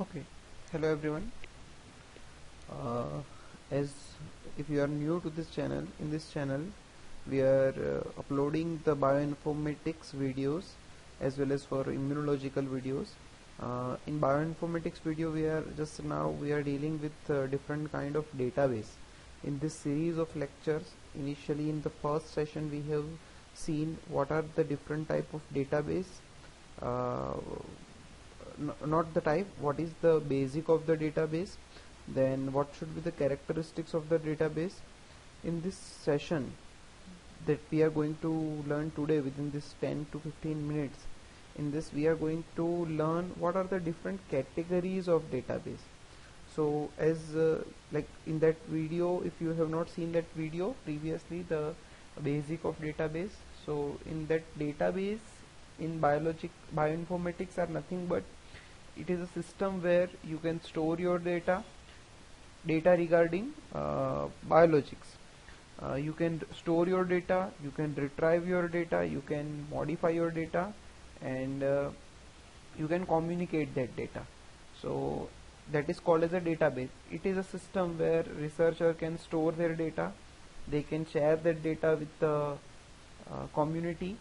Okay, hello everyone. As if you are new to this channel, in this channel we are uploading the bioinformatics videos as well as for immunological videos. In bioinformatics video, we are dealing with different kind of database. In this series of lectures, initially in the first session we have seen what are the different type of database. Uh, Not the type, what is the basic of the database, then what should be the characteristics of the database. In this session that we are going to learn today, within this 10 to 15 minutes, in this we are going to learn what are the different categories of database. So as like in that video, if you have not seen that video previously, the basic of database, so in that database in bioinformatics are nothing but it is a system where you can store your data regarding biologics. You can store your data, you can retrieve your data, you can modify your data, and you can communicate that data. So that is called as a database. It is a system where researcher can store their data, they can share that data with the community.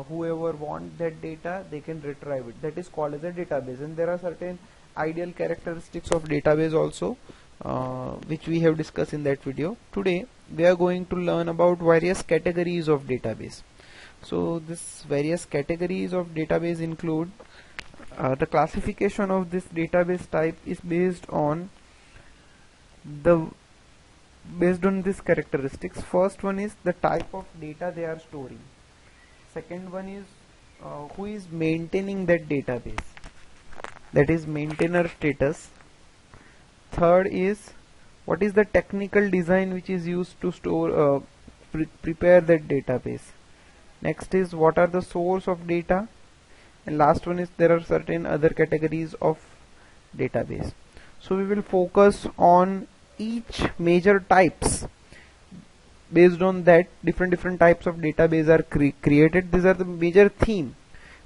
Whoever want that data, they can retrieve it. That is called as a database, and there are certain ideal characteristics of database also, which we have discussed in that video. Today we are going to learn about various categories of database. So this various categories of database include the classification of this database type is based on these characteristics. First one is the type of data they are storing. Second one is who is maintaining that database, that is maintainer status. Third is what is the technical design which is used to store prepare that database. Next is what are the source of data, and last one is there are certain other categories of database. So we will focus on each major types. Based on that, different types of database are created. These are the major theme,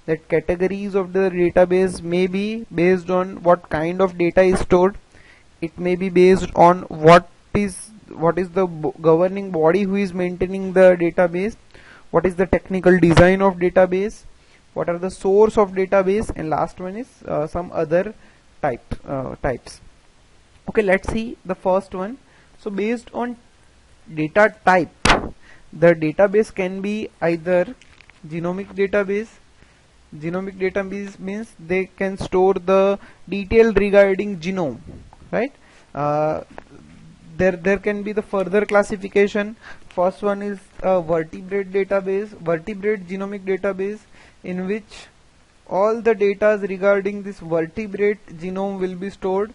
that categories of the database may be based on what kind of data is stored. It may be based on what is the governing body who is maintaining the database, what is the technical design of database, what are the source of database, and last one is some other types. Okay, let's see the first one. So based on data type, the database can be either genomic database. Genomic database means they can store the detail regarding genome, right? There can be the further classification. First one is a vertebrate database, vertebrate genomic database, in which all the data regarding this vertebrate genome will be stored.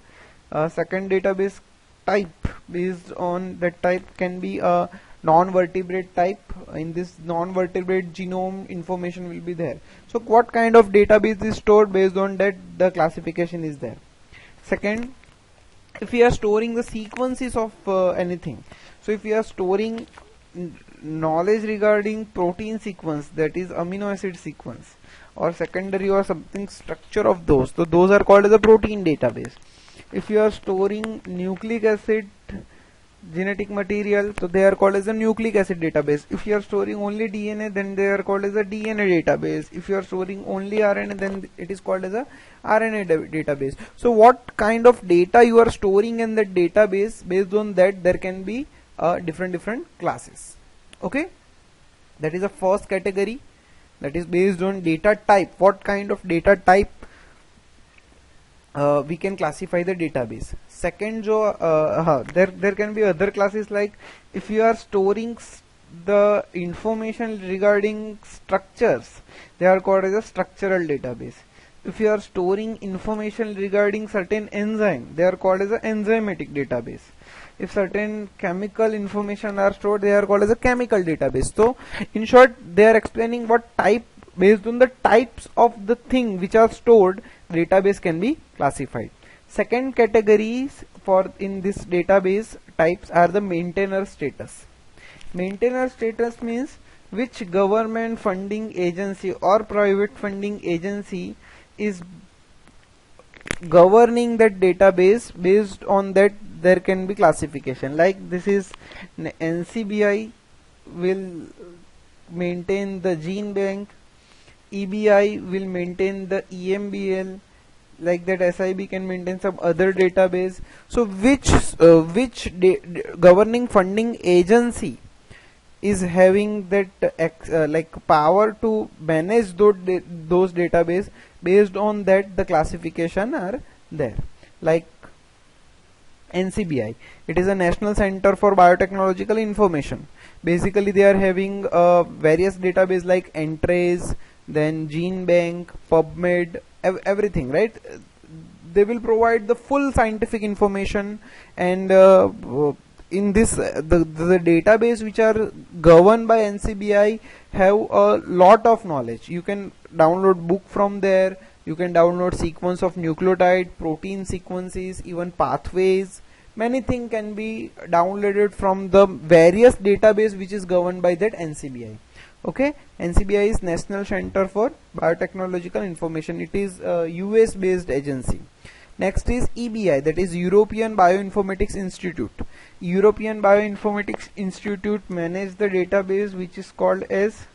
Second database type, based on that type, can be a non-vertebrate type. In this non-vertebrate genome, information will be there. So what kind of database is stored, based on that the classification is there. Second, if we are storing the sequences of anything, so if we are storing knowledge regarding protein sequence, that is amino acid sequence, or secondary or something structure of those, so those are called as a protein database. If you are storing nucleic acid genetic material, so they are called as a nucleic acid database. If you are storing only DNA, then they are called as a DNA database. If you are storing only RNA, then it is called as a RNA database. So what kind of data you are storing in that database, based on that there can be different classes. Okay, that is the first category, that is based on data type. What kind of data type we can classify the database. Second, there can be other classes, like if you are storing the information regarding structures, they are called as a structural database. If you are storing information regarding certain enzyme, they are called as an enzymatic database. If certain chemical information are stored, they are called as a chemical database. So in short, they are explaining what type, based on the types of the thing which are stored, database can be classified. Second categories for in this database types are the maintainer status. Maintainer status means which government funding agency or private funding agency is governing that database. Based on that there can be classification, like this is NCBI will maintain the gene bank, EBI will maintain the EMBL, like that SIB can maintain some other database. So which governing funding agency is having that like power to manage those database? Based on that the classification are there. Like NCBI, it is a National Center for Biotechnological Information. Basically they are having various database like Entrace, then GeneBank, PubMed, everything, right? They will provide the full scientific information, and in this the database which are governed by NCBI have a lot of knowledge. You can download book from there, you can download sequence of nucleotide, protein sequences, even pathways. Many things can be downloaded from the various database which is governed by that NCBI. Okay, NCBI is National Center for Biotechnological Information. It is a US based agency. Next is EBI, that is European Bioinformatics Institute. European Bioinformatics Institute manage the database which is called as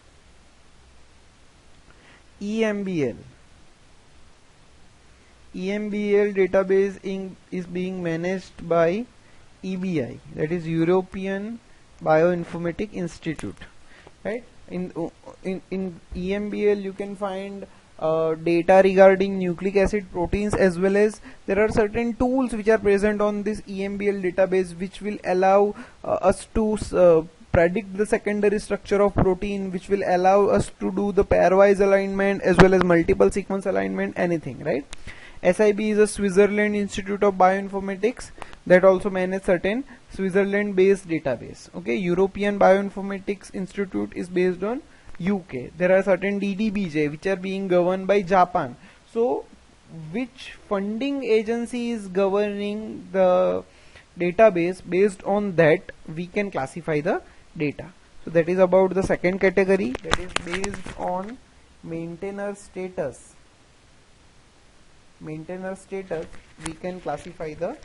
EMBL. EMBL database is being managed by EBI, that is European Bioinformatics Institute, right? In EMBL you can find data regarding nucleic acid proteins, as well as there are certain tools which are present on this EMBL database which will allow us to predict the secondary structure of protein, which will allow us to do the pairwise alignment as well as multiple sequence alignment, anything, right? SIB is a Switzerland Institute of Bioinformatics that also manage certain Switzerland based database. Okay, European Bioinformatics Institute is based on UK. There are certain DDBJ which are being governed by Japan. So which funding agency is governing the database? Based on that we can classify the data. So that is about the second category, that is based on maintainer status. Maintainer status we can classify the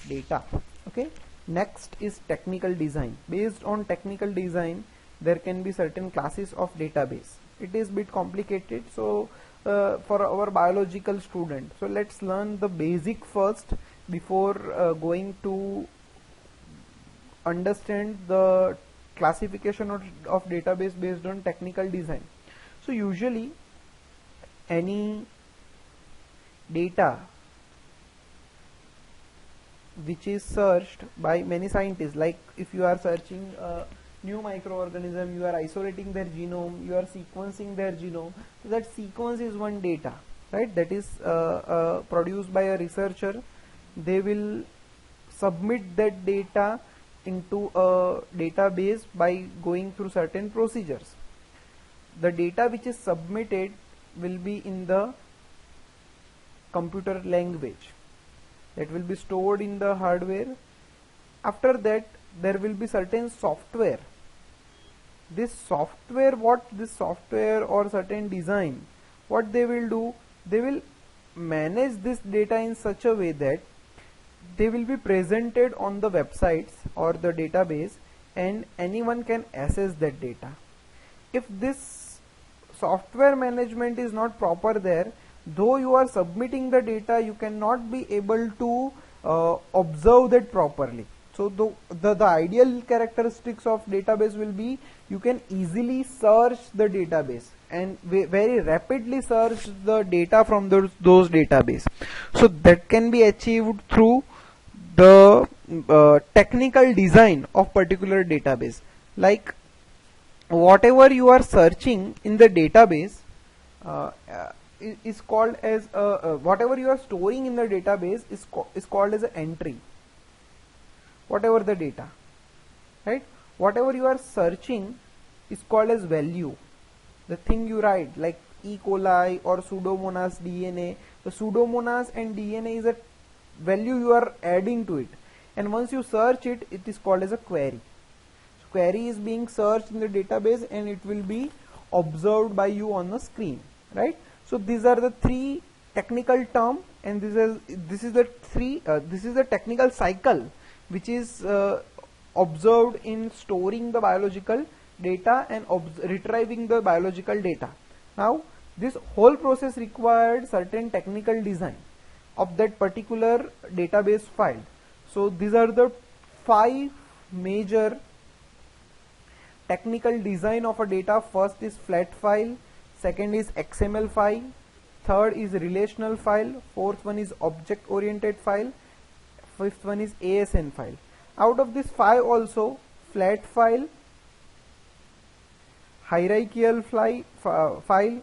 data. Okay, next is technical design. Based on technical design there can be certain classes of database. It is bit complicated, so for our biological student, so let's learn the basic first before going to understand the classification of database based on technical design. So usually any data which is searched by many scientists, like if you are searching a new microorganism, you are isolating their genome, you are sequencing their genome, so that sequence is one data, right? That is produced by a researcher. They will submit that data into a database by going through certain procedures. The data which is submitted will be in the computer language, that will be stored in the hardware. After that there will be certain software. This software, or certain design, what they will do, they will manage this data in such a way that they will be presented on the websites or the database, and anyone can access that data. If this software management is not proper there, though you are submitting the data, you cannot be able to observe that properly. So the ideal characteristics of database will be you can easily search the database and very rapidly search the data from those database. So that can be achieved through the technical design of particular database. Like whatever you are searching in the database is called as whatever you are storing in the database is called as an entry. Whatever the data, right? Whatever you are searching is called as value. The thing you write, like E. coli or Pseudomonas DNA. The Pseudomonas and DNA is a value you are adding to it, and once you search it, it is called as a query. So query is being searched in the database and it will be observed by you on the screen, right? So these are the three technical term, and this is the technical cycle which is observed in storing the biological data and retrieving the biological data. Now this whole process required certain technical design of that particular database file. So these are the 5 major technical design of a data. First is flat file, second is XML file, third is relational file, fourth one is object oriented file, fifth one is ASN file. Out of this 5 also, flat file, hierarchical file,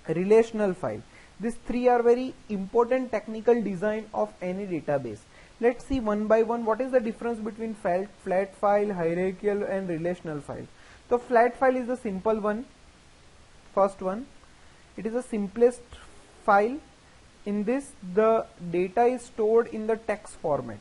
relational file, these 3 are very important technical design of any database. Let's see one by one what is the difference between flat file, hierarchical and relational file. So flat file is the simple one, first one. It is the simplest file. In this, the data is stored in the text format,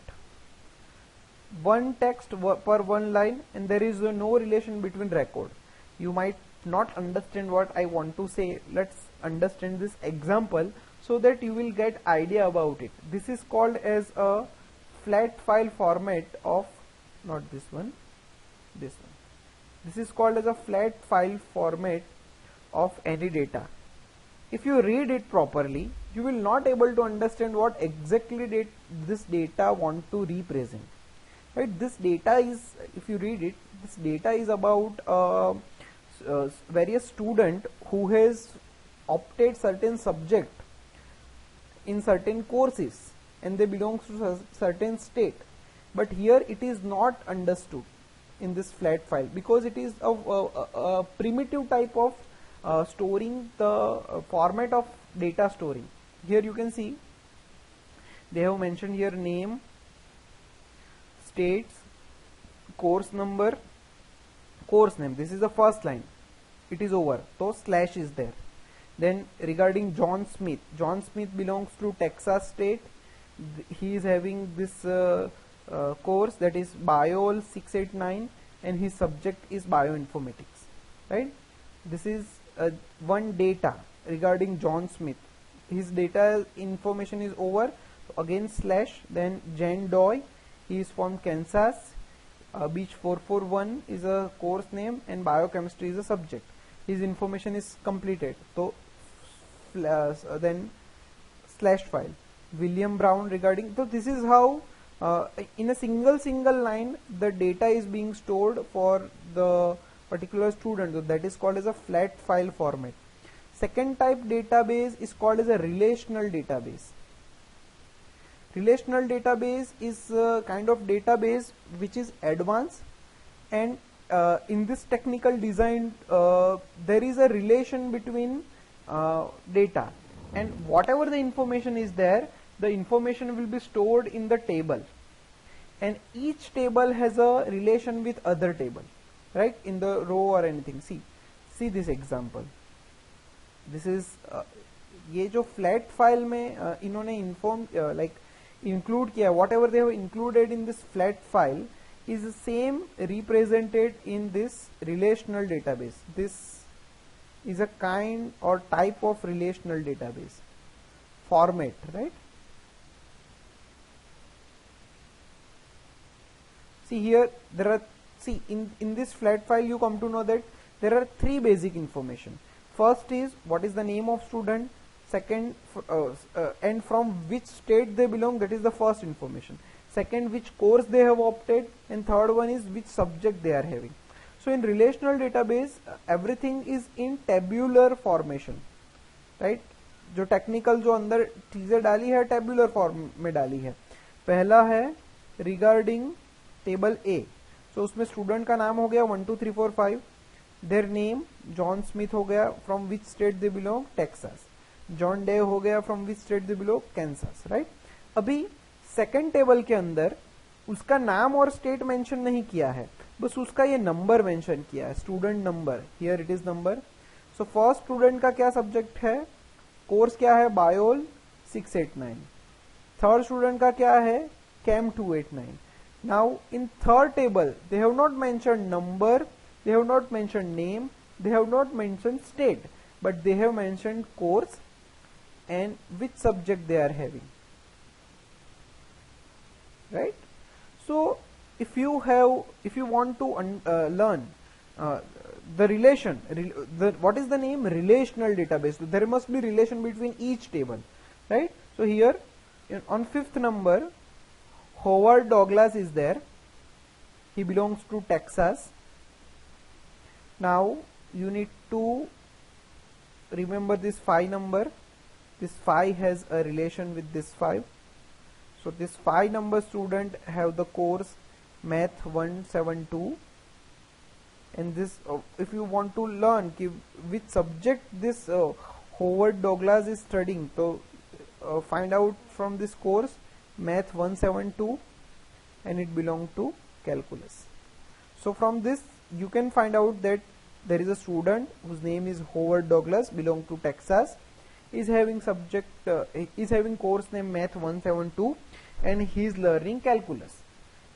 one text per one line, and there is no relation between record. You might not understand what I want to say. Let's understand this example so that you will get idea about it. This is called as a flat file format of, not this one, this one. This is called as a flat file format of any data. If you read it properly, you will not able to understand what exactly this data want to represent. Right? This data is, if you read it, this data is about various student who has opted certain subject in certain courses and they belong to a certain state, but here it is not understood in this flat file because it is a primitive type of storing, the format of data storing. Here you can see they have mentioned here name, states, course number, course name. This is the first line, it is over, so slash is there. Then regarding John Smith belongs to Texas State. He is having this course, that is Biol 689, and his subject is bioinformatics, right? This is one data regarding John Smith. His data information is over, so again slash. Then Jen Doy, he is from Kansas. Beach 441 is a course name and biochemistry is a subject. His information is completed, so then slash file. William Brown regarding, so this is how in a single line the data is being stored for the particular student. So that is called as a flat file format. Second type database is called as a relational database. Relational database is a kind of database which is advanced, and in this technical design there is a relation between data, and whatever the information is there, the information will be stored in the table, and each table has a relation with other table, right, in the row or anything. See this example. This is ये जो flat file में इन्होंने like include किया, whatever they have included in this flat file is the same represented in this relational database. This is a kind or type of relational database format, right? See here, there are, see in this flat file you come to know that there are 3 basic information. First is what is the name of student, second and from which state they belong, that is the first information. Second, which course they have opted, and third one is which subject they are having. So in relational database everything is in tabular formation, right? जो technical जो अंदर चीजें डाली है tabular form में डाली है. पहला है रिगार्डिंग टेबल ए, सो उसमें स्टूडेंट का नाम हो गया 1 2 3 4 5, देयर नेम जॉन स्मिथ हो गया, from which state they belong, Texas. John day हो गया, from which state they belong, Kansas, right. अभी सेकंड टेबल के अंदर उसका नाम और स्टेट मेंशन नहीं किया है, बस उसका ये नंबर मेंशन किया है, student number, here it is number. So first student का क्या सब्जेक्ट है, कोर्स क्या है, बायोल 689. थर्ड स्टूडेंट का क्या है, केम 289. Now in third table they have not mention number, they have not mentioned name, they have not mentioned state, but they have mentioned course, and which subject they are having, right? So if you want to learn the relation, what is the name? Relational database. So there must be relation between each table, right? So here on 5th number, Howard Douglas is there. He belongs to Texas. Now you need to remember this 5 number. This 5 has a relation with this 5. So this 5 number student have the course Math 172, and this if you want to learn which subject this Howard Douglas is studying, so find out from this course Math 172, and it belongs to calculus. So from this you can find out that there is a student whose name is Howard Douglas, belong to Texas, is having is having course name Math 172, and he is learning calculus,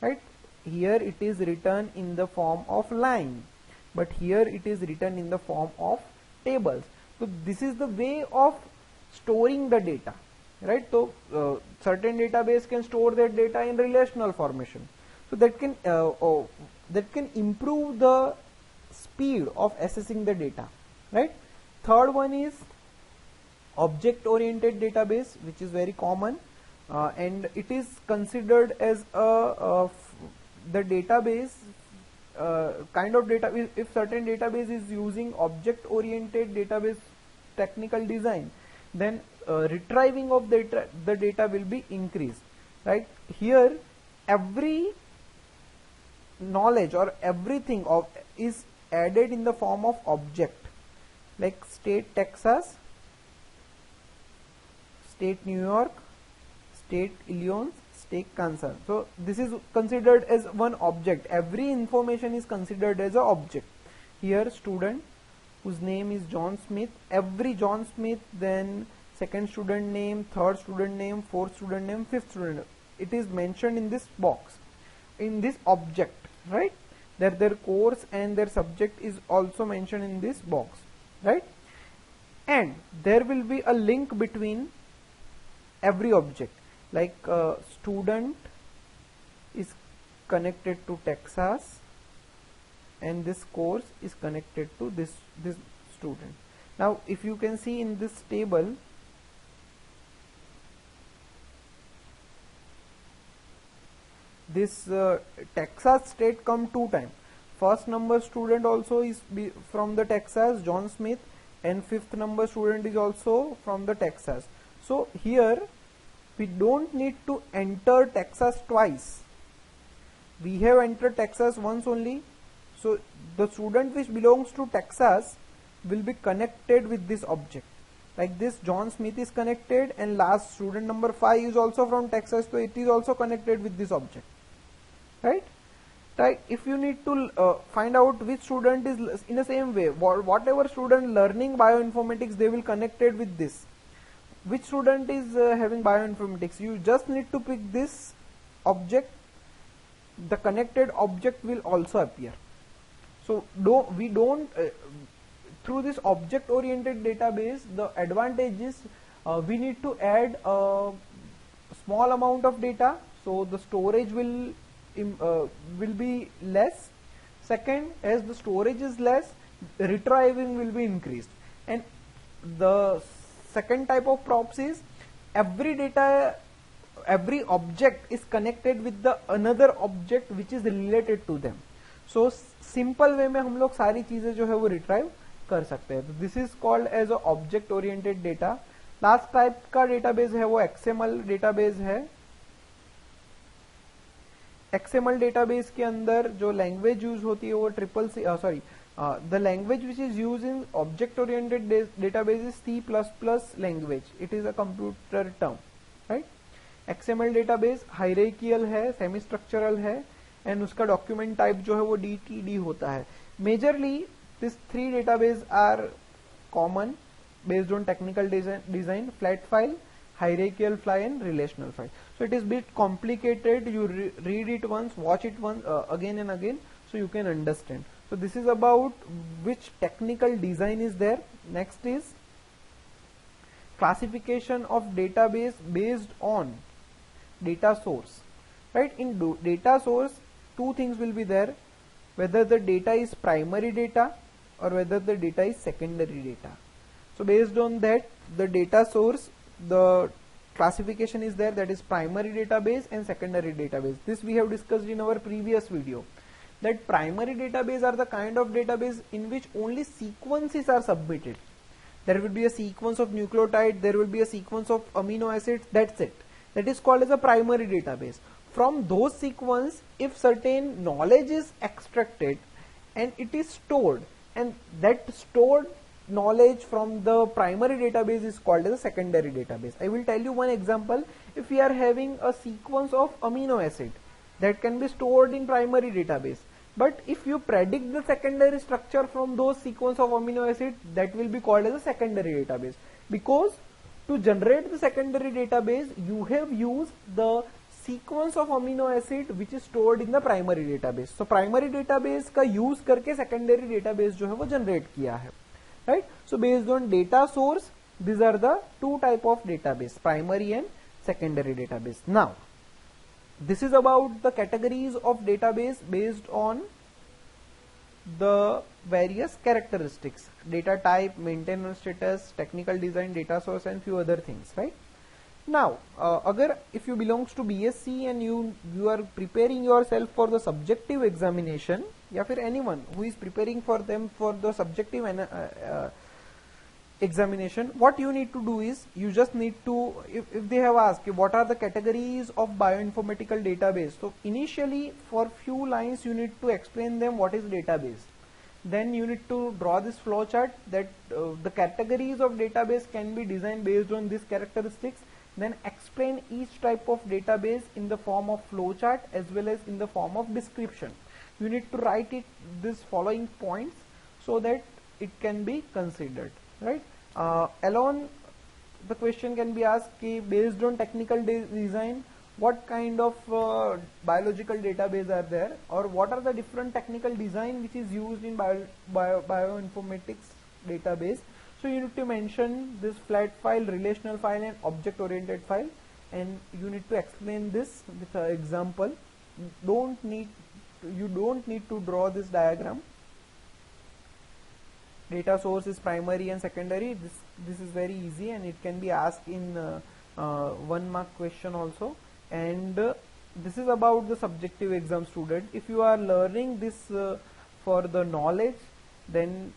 right? Here it is written in the form of line, but here it is written in the form of tables. So this is the way of storing the data, right? So certain database can store that data in relational formation, so that can improve the speed of accessing the data, right? Third one is object oriented database, which is very common, and it is considered as the database kind of data. If certain database is using object oriented database technical design, then retrieving of the data will be increased, right? Here every knowledge or everything is added in the form of object, like state Texas, state New York, state Illinois, state Kansas. So this is considered as one object. Every information is considered as an object. Here student whose name is John Smith, every John Smith, then second student name, third student name, fourth student name, fifth student name, it is mentioned in this box, in this object, right? Their course and their subject is also mentioned in this box, right? And there will be a link between every object, like student is connected to Texas, and this course is connected to this student. Now if you can see in this table, this Texas state come 2 times. First number student also is from the Texas, John Smith, and 5th number student is also from the Texas. So here we don't need to enter Texas twice. We have entered Texas once only. So the student which belongs to Texas will be connected with this object. Like this, John Smith is connected, and last student number 5 is also from Texas, so it is also connected with this object, right? Right. If you need to find out which student is in the same way, whatever student learning bioinformatics, they will connected with this. Which student is having bioinformatics, you just need to pick this object, the connected object will also appear. So we don't through this object oriented database, the advantage is we need to add a small amount of data, so the storage will be less. Second, as the storage is less, retrieving will be increased. And the second type of props is every object is connected with the another object which is related to them. So simple way में हम लोग सारी चीजें जो है वो retrieve कर सकते हैं. तो this is called as a object oriented data. Last type का डेटाबेस है वो XML डेटाबेस है. XML डेटाबेस के अंदर जो लैंग्वेज यूज होती है वो the language which is used in object oriented database is C++ language. It is a computer term, right? XML database hierarchical है, semi structural है, and उसका document type जो है वो DTD होता है. Majorly these 3 database are common based on technical design: flat file, hierarchical file, and relational file. So it is bit complicated. You read it once, watch it once again and again, so you can understand. So this is about which technical design is there. Next is classification of database based on data source, right? In data source, two things will be there, whether the data is primary data or whether the data is secondary data. So based on that, the data source, the classification is there, that is primary database and secondary database. This we have discussed in our previous video, that primary database are the kind of database in which only sequences are submitted. There will be a sequence of nucleotide, there will be a sequence of amino acids, that's it. That is called as a primary database. From those sequence, if certain knowledge is extracted and it is stored, and that stored knowledge from the primary database is called as a secondary database. I will tell you one example. If we are having a sequence of amino acid, that can be stored in primary database, but if you predict the secondary structure from those sequence of amino acid, that will be called as a secondary database, because to generate the secondary database you have used the sequence of amino acid which is stored in the primary database. So primary database का use करके secondary database जो है वो generate किया है, right? So based on data source, these are the two type of database, primary and secondary database. Now this is about the categories of database based on the various characteristics: data type, maintenance status, technical design, data source, and few other things, right? Now agar if you belongs to BSc and you are preparing yourself for the subjective examination, या फिर anyone who is preparing for them for the subjective examination, what you need to do is, you just need to, if they have asked what are the categories of bioinformatical database, so initially for few lines you need to explain them what is database. Then you need to draw this flow chart that the categories of database can be designed based on these characteristics. Then explain each type of database in the form of flow chart as well as in the form of description. You need to write it this following points so that it can be considered, right? Alone the question can be asked, based on technical design, what kind of biological database are there, or what are the different technical design which is used in bioinformatics database. So you need to mention this flat file, relational file, and object oriented file, and you need to explain this with an example. You don't need to draw this diagram. Data source is primary and secondary. This is very easy and it can be asked in 1 mark question also. And this is about the subjective exam student. If you are learning this for the knowledge, then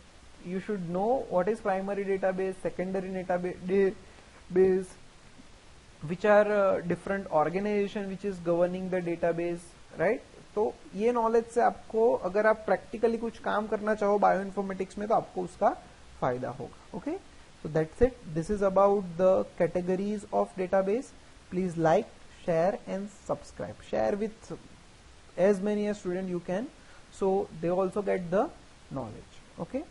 you should know what is primary database, secondary database, which are different organization which is governing the database, right? तो ये knowledge से आपको, अगर आप practically कुछ काम करना चाहो बायोइन्फॉर्मेटिक्स में, तो आपको उसका फायदा होगा. Okay, so that's it. This is about the categories of database. Please like, share and subscribe. Share with as many as student you can, so they also get the knowledge. Okay.